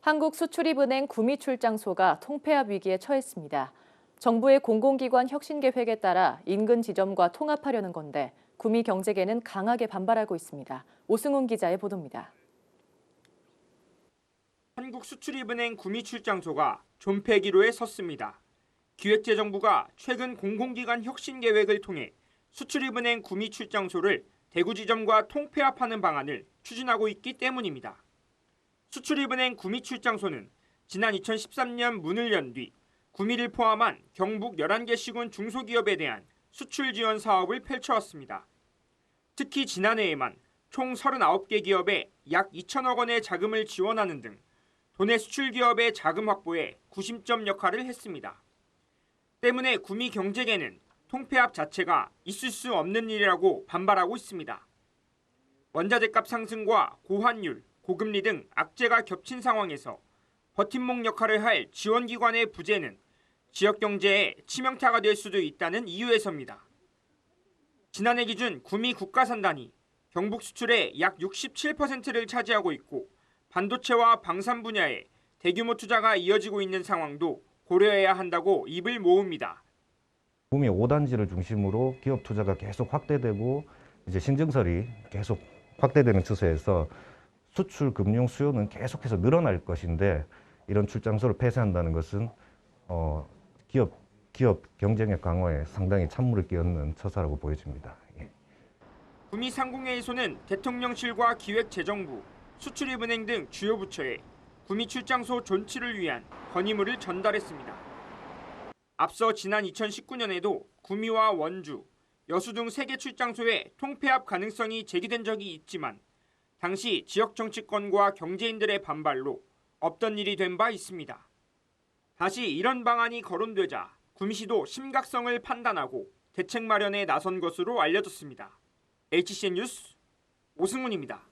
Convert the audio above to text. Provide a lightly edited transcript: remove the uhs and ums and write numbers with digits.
한국수출입은행 구미출장소가 통폐합 위기에 처했습니다. 정부의 공공기관 혁신계획에 따라 인근 지점과 통합하려는 건데 구미경제계는 강하게 반발하고 있습니다. 오승훈 기자의 보도입니다. 한국수출입은행 구미출장소가 존폐기로에 섰습니다. 기획재정부가 최근 공공기관 혁신계획을 통해 수출입은행 구미출장소를 대구지점과 통폐합하는 방안을 추진하고 있기 때문입니다. 수출입은행 구미출장소는 지난 2013년 문을 연 뒤 구미를 포함한 경북 11개 시군 중소기업에 대한 수출 지원 사업을 펼쳐왔습니다. 특히 지난해에만 총 39개 기업에 약 2천억 원의 자금을 지원하는 등 도내 수출 기업의 자금 확보에 구심점 역할을 했습니다. 때문에 구미 경제계는 통폐합 자체가 있을 수 없는 일이라고 반발하고 있습니다. 원자재값 상승과 고환율, 고금리 등 악재가 겹친 상황에서 버팀목 역할을 할 지원기관의 부재는 지역 경제에 치명타가 될 수도 있다는 이유에서입니다. 지난해 기준 구미 국가산단이 경북 수출의 약 67%를 차지하고 있고 반도체와 방산 분야에 대규모 투자가 이어지고 있는 상황도 고려해야 한다고 입을 모읍니다. 구미 5단지를 중심으로 기업 투자가 계속 확대되고 이제 신증설이 계속 확대되는 추세에서 수출 금융 수요는 계속해서 늘어날 것인데 이런 출장소를 폐쇄한다는 것은 기업 경쟁력 강화에 상당히 찬물을 끼얹는 처사라고 보여집니다. 예. 구미 상공회의소는 대통령실과 기획재정부, 수출입은행 등 주요 부처에 구미 출장소 존치를 위한 건의물을 전달했습니다. 앞서 지난 2019년에도 구미와 원주, 여수 등 3개 출장소의 통폐합 가능성이 제기된 적이 있지만 당시 지역 정치권과 경제인들의 반발로 없던 일이 된 바 있습니다. 다시 이런 방안이 거론되자 구미시도 심각성을 판단하고 대책 마련에 나선 것으로 알려졌습니다. HCN 뉴스 오승훈입니다.